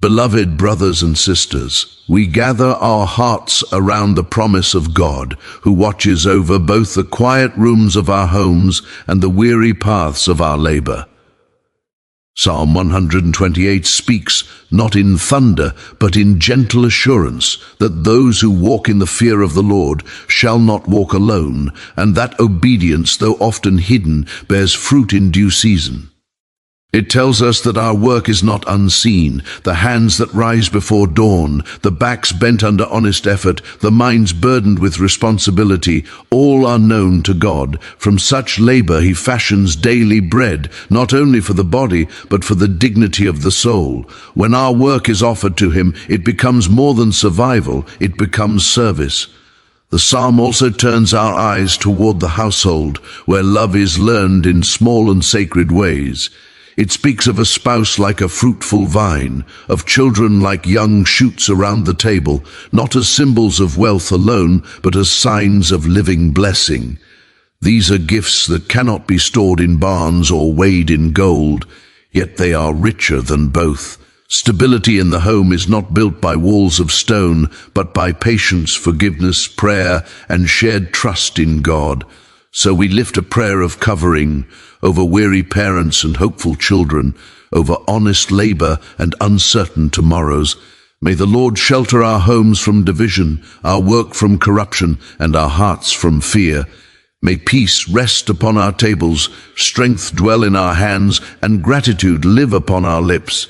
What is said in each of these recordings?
Beloved brothers and sisters, we gather our hearts around the promise of God, who watches over both the quiet rooms of our homes and the weary paths of our labor. Psalm 128 speaks not in thunder, but in gentle assurance that those who walk in the fear of the Lord shall not walk alone, and that obedience, though often hidden, bears fruit in due season. It tells us that our work is not unseen, the hands that rise before dawn, the backs bent under honest effort, the minds burdened with responsibility, all are known to God. From such labor he fashions daily bread, not only for the body, but for the dignity of the soul. When our work is offered to him, it becomes more than survival, it becomes service. The psalm also turns our eyes toward the household, where love is learned in small and sacred ways. It speaks of a spouse like a fruitful vine, of children like young shoots around the table, not as symbols of wealth alone, but as signs of living blessing. These are gifts that cannot be stored in barns or weighed in gold, yet they are richer than both. Stability in the home is not built by walls of stone, but by patience, forgiveness, prayer, and shared trust in God. So we lift a prayer of covering over weary parents and hopeful children, over honest labor and uncertain tomorrows. May the Lord shelter our homes from division, our work from corruption, and our hearts from fear. May peace rest upon our tables, strength dwell in our hands, and gratitude live upon our lips.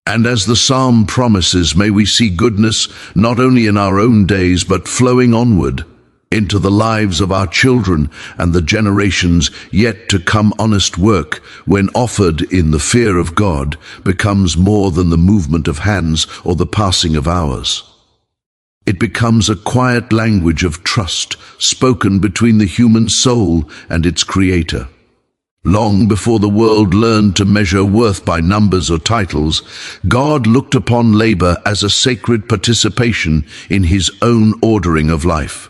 And as the psalm promises, may we see goodness not only in our own days, but flowing onward into the lives of our children and the generations yet to come. Honest work, when offered in the fear of God, becomes more than the movement of hands or the passing of hours. It becomes a quiet language of trust, spoken between the human soul and its Creator. Long before the world learned to measure worth by numbers or titles, God looked upon labor as a sacred participation in his own ordering of life.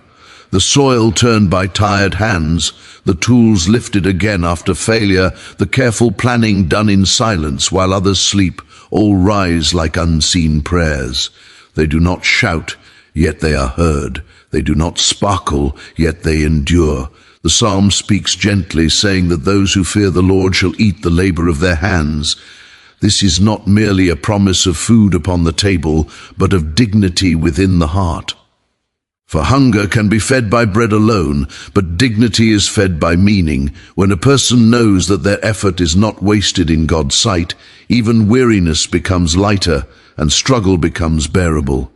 The soil turned by tired hands, the tools lifted again after failure, the careful planning done in silence while others sleep, all rise like unseen prayers. They do not shout, yet they are heard. They do not sparkle, yet they endure. The psalm speaks gently, saying that those who fear the Lord shall eat the labor of their hands. This is not merely a promise of food upon the table, but of dignity within the heart. For hunger can be fed by bread alone, but dignity is fed by meaning. When a person knows that their effort is not wasted in God's sight, even weariness becomes lighter and struggle becomes bearable.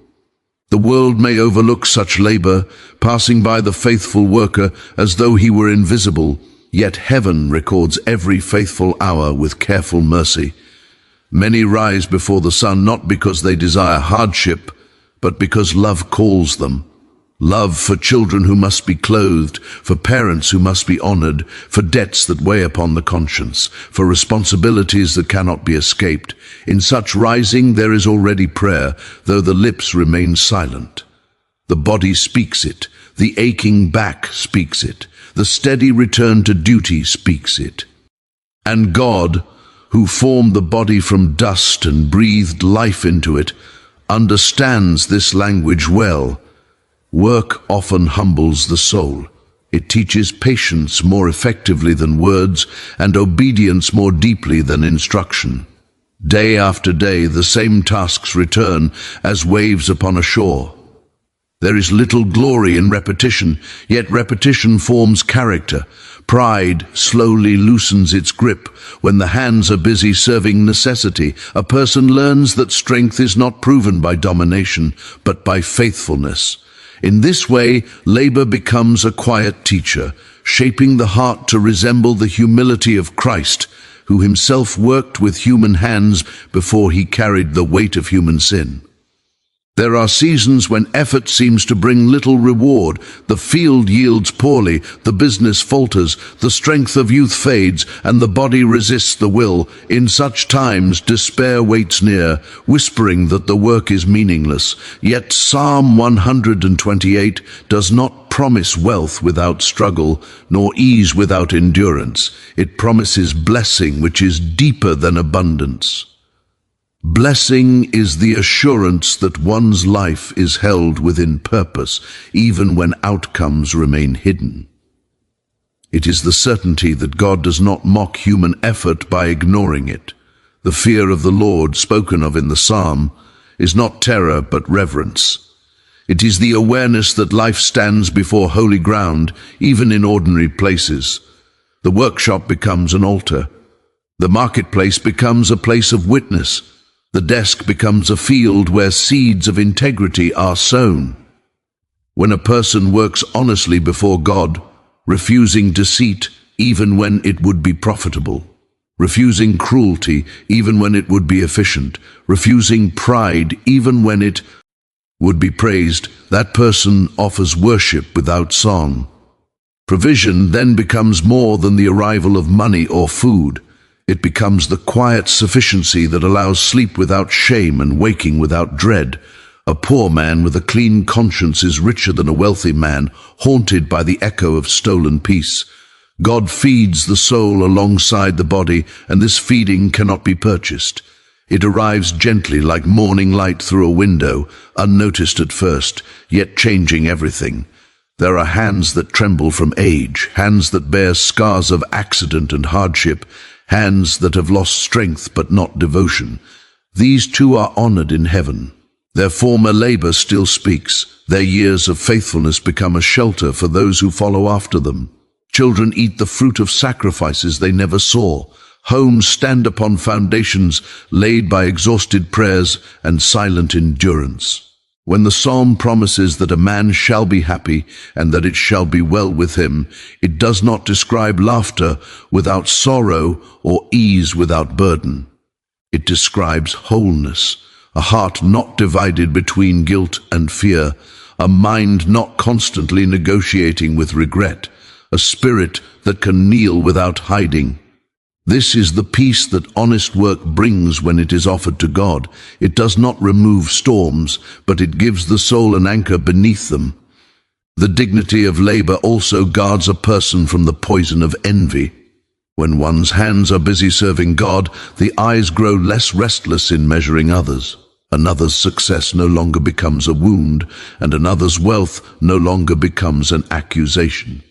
The world may overlook such labor, passing by the faithful worker as though he were invisible, yet heaven records every faithful hour with careful mercy. Many rise before the sun not because they desire hardship, but because love calls them. Love for children who must be clothed, for parents who must be honored, for debts that weigh upon the conscience, for responsibilities that cannot be escaped. In such rising there is already prayer, though the lips remain silent. The body speaks it, the aching back speaks it, the steady return to duty speaks it. And God, who formed the body from dust and breathed life into it, understands this language well. Work often humbles the soul. It teaches patience more effectively than words, and obedience more deeply than instruction. Day after day, the same tasks return as waves upon a shore. There is little glory in repetition, yet repetition forms character. Pride slowly loosens its grip when the hands are busy serving necessity. A person learns that strength is not proven by domination, but by faithfulness. In this way, labor becomes a quiet teacher, shaping the heart to resemble the humility of Christ, who himself worked with human hands before he carried the weight of human sin. There are seasons when effort seems to bring little reward. The field yields poorly, the business falters, the strength of youth fades, and the body resists the will. In such times, despair waits near, whispering that the work is meaningless. Yet Psalm 128 does not promise wealth without struggle, nor ease without endurance. It promises blessing which is deeper than abundance. Blessing is the assurance that one's life is held within purpose, even when outcomes remain hidden. It is the certainty that God does not mock human effort by ignoring it. The fear of the Lord, spoken of in the psalm, is not terror but reverence. It is the awareness that life stands before holy ground, even in ordinary places. The workshop becomes an altar. The marketplace becomes a place of witness. The desk becomes a field where seeds of integrity are sown. When a person works honestly before God, refusing deceit even when it would be profitable, refusing cruelty even when it would be efficient, refusing pride even when it would be praised, that person offers worship without song. Provision then becomes more than the arrival of money or food. It becomes the quiet sufficiency that allows sleep without shame and waking without dread. A poor man with a clean conscience is richer than a wealthy man, haunted by the echo of stolen peace. God feeds the soul alongside the body, and this feeding cannot be purchased. It arrives gently like morning light through a window, unnoticed at first, yet changing everything. There are hands that tremble from age, hands that bear scars of accident and hardship, hands that have lost strength but not devotion. These too are honored in heaven. Their former labor still speaks. Their years of faithfulness become a shelter for those who follow after them. Children eat the fruit of sacrifices they never saw. Homes stand upon foundations laid by exhausted prayers and silent endurance. When the psalm promises that a man shall be happy and that it shall be well with him, it does not describe laughter without sorrow or ease without burden. It describes wholeness, a heart not divided between guilt and fear, a mind not constantly negotiating with regret, a spirit that can kneel without hiding. This is the peace that honest work brings when it is offered to God. It does not remove storms, but it gives the soul an anchor beneath them. The dignity of labor also guards a person from the poison of envy. When one's hands are busy serving God, the eyes grow less restless in measuring others. Another's success no longer becomes a wound, and another's wealth no longer becomes an accusation.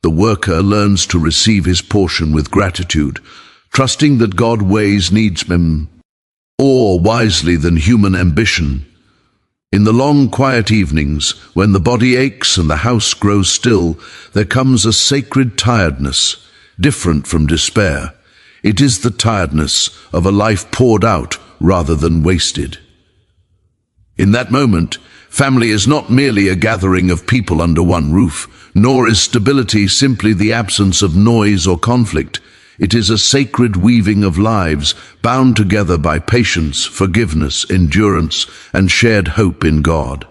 The worker learns to receive his portion with gratitude, trusting that God weighs needs him more wisely than human ambition. In the long, quiet evenings, when the body aches and the house grows still, there comes a sacred tiredness, different from despair. It is the tiredness of a life poured out rather than wasted. In that moment, family is not merely a gathering of people under one roof, nor is stability simply the absence of noise or conflict. It is a sacred weaving of lives, bound together by patience, forgiveness, endurance, and shared hope in God.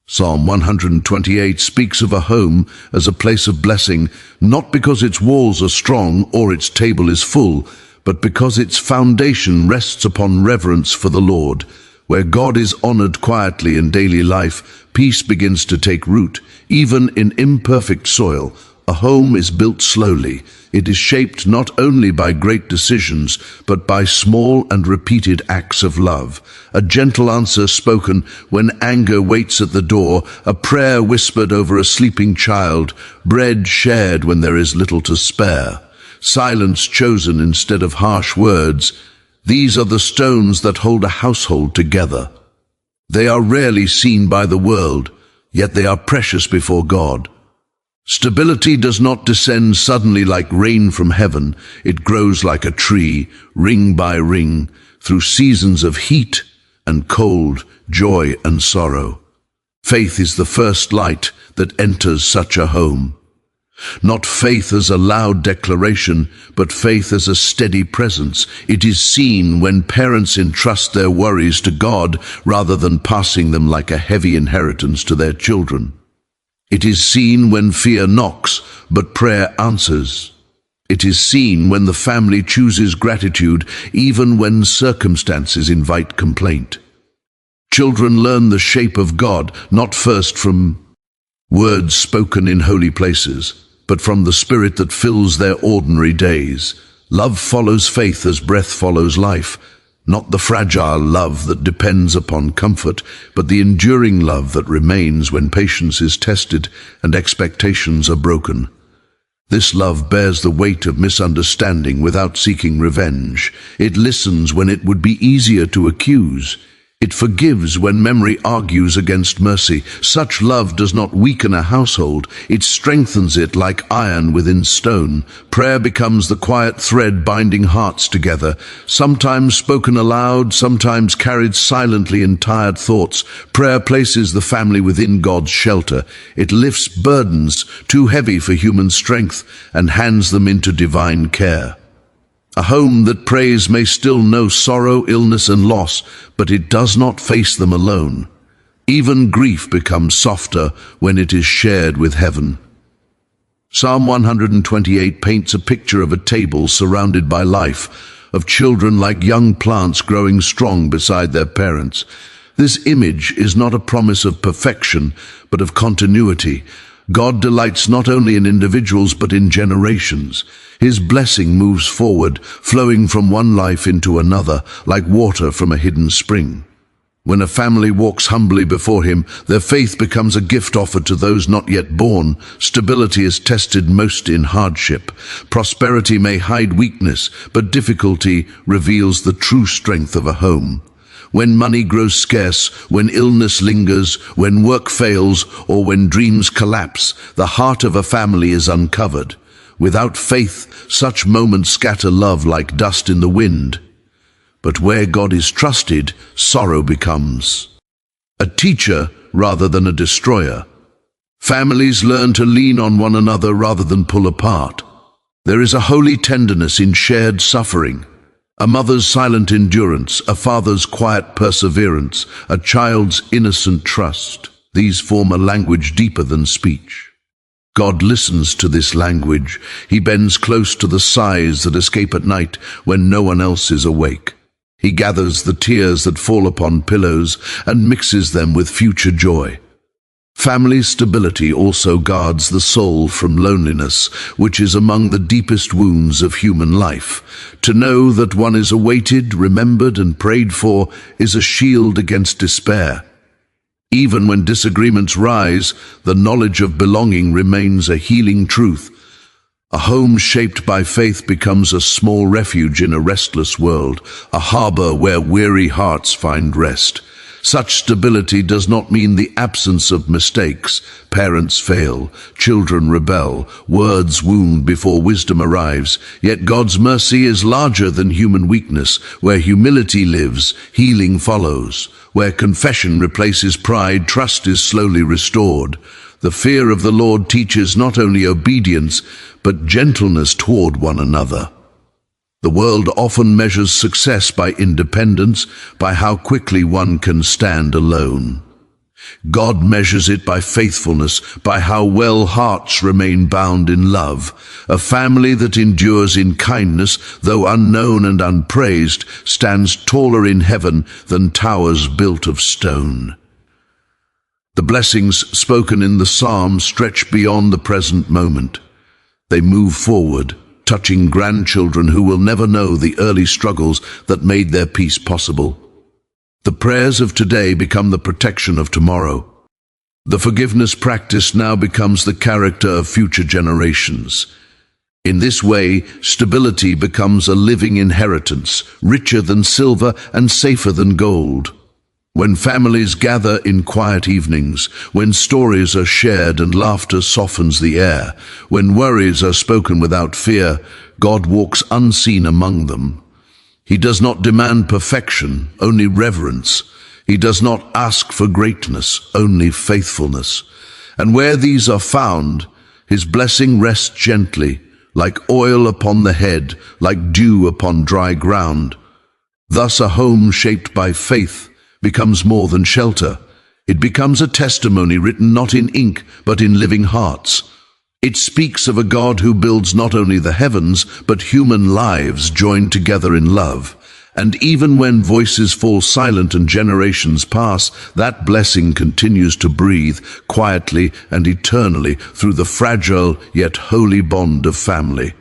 Psalm 128 speaks of a home as a place of blessing, not because its walls are strong or its table is full, but because its foundation rests upon reverence for the Lord. Where God is honored quietly in daily life, peace begins to take root. Even in imperfect soil, a home is built slowly. It is shaped not only by great decisions, but by small and repeated acts of love. A gentle answer spoken when anger waits at the door, a prayer whispered over a sleeping child, bread shared when there is little to spare, silence chosen instead of harsh words. These are the stones that hold a household together. They are rarely seen by the world, yet they are precious before God. Stability does not descend suddenly like rain from heaven. It grows like a tree, ring by ring, through seasons of heat and cold, joy and sorrow. Faith is the first light that enters such a home. Not faith as a loud declaration, but faith as a steady presence. It is seen when parents entrust their worries to God rather than passing them like a heavy inheritance to their children. It is seen when fear knocks, but prayer answers. It is seen when the family chooses gratitude, even when circumstances invite complaint. Children learn the shape of God, not first from words spoken in holy places, but from the Spirit that fills their ordinary days. Love follows faith as breath follows life. Not the fragile love that depends upon comfort, but the enduring love that remains when patience is tested and expectations are broken. This love bears the weight of misunderstanding without seeking revenge. It listens when it would be easier to accuse. It forgives when memory argues against mercy. Such love does not weaken a household, it strengthens it like iron within stone. Prayer becomes the quiet thread binding hearts together, sometimes spoken aloud, sometimes carried silently in tired thoughts. Prayer places the family within God's shelter. It lifts burdens too heavy for human strength and hands them into divine care. A home that prays may still know sorrow, illness, and loss, but it does not face them alone. Even grief becomes softer when it is shared with heaven. Psalm 128 paints a picture of a table surrounded by life, of children like young plants growing strong beside their parents. This image is not a promise of perfection, but of continuity. God delights not only in individuals but in generations. His blessing moves forward, flowing from one life into another, like water from a hidden spring. When a family walks humbly before Him, their faith becomes a gift offered to those not yet born. Stability is tested most in hardship. Prosperity may hide weakness, but difficulty reveals the true strength of a home. When money grows scarce, when illness lingers, when work fails, or when dreams collapse, the heart of a family is uncovered. Without faith, such moments scatter love like dust in the wind. But where God is trusted, sorrow becomes a teacher rather than a destroyer. Families learn to lean on one another rather than pull apart. There is a holy tenderness in shared suffering. A mother's silent endurance, a father's quiet perseverance, a child's innocent trust. These form a language deeper than speech. God listens to this language. He bends close to the sighs that escape at night when no one else is awake. He gathers the tears that fall upon pillows and mixes them with future joy. Family stability also guards the soul from loneliness, which is among the deepest wounds of human life. To know that one is awaited, remembered, and prayed for is a shield against despair. Even when disagreements rise, the knowledge of belonging remains a healing truth. A home shaped by faith becomes a small refuge in a restless world, a harbor where weary hearts find rest. Such stability does not mean the absence of mistakes. Parents fail, children rebel, words wound before wisdom arrives. Yet God's mercy is larger than human weakness. Where humility lives, healing follows. Where confession replaces pride, trust is slowly restored. The fear of the Lord teaches not only obedience, but gentleness toward one another. The world often measures success by independence, by how quickly one can stand alone. God measures it by faithfulness, by how well hearts remain bound in love. A family that endures in kindness, though unknown and unpraised, stands taller in heaven than towers built of stone. The blessings spoken in the psalm stretch beyond the present moment. They move forward, touching grandchildren who will never know the early struggles that made their peace possible. The prayers of today become the protection of tomorrow. The forgiveness practice now becomes the character of future generations. In this way, stability becomes a living inheritance, richer than silver and safer than gold. When families gather in quiet evenings, when stories are shared and laughter softens the air, when worries are spoken without fear, God walks unseen among them. He does not demand perfection, only reverence. He does not ask for greatness, only faithfulness. And where these are found, His blessing rests gently, like oil upon the head, like dew upon dry ground. Thus a home shaped by faith becomes more than shelter. It becomes a testimony written not in ink, but in living hearts. It speaks of a God who builds not only the heavens, but human lives joined together in love. And even when voices fall silent and generations pass, that blessing continues to breathe quietly and eternally through the fragile yet holy bond of family.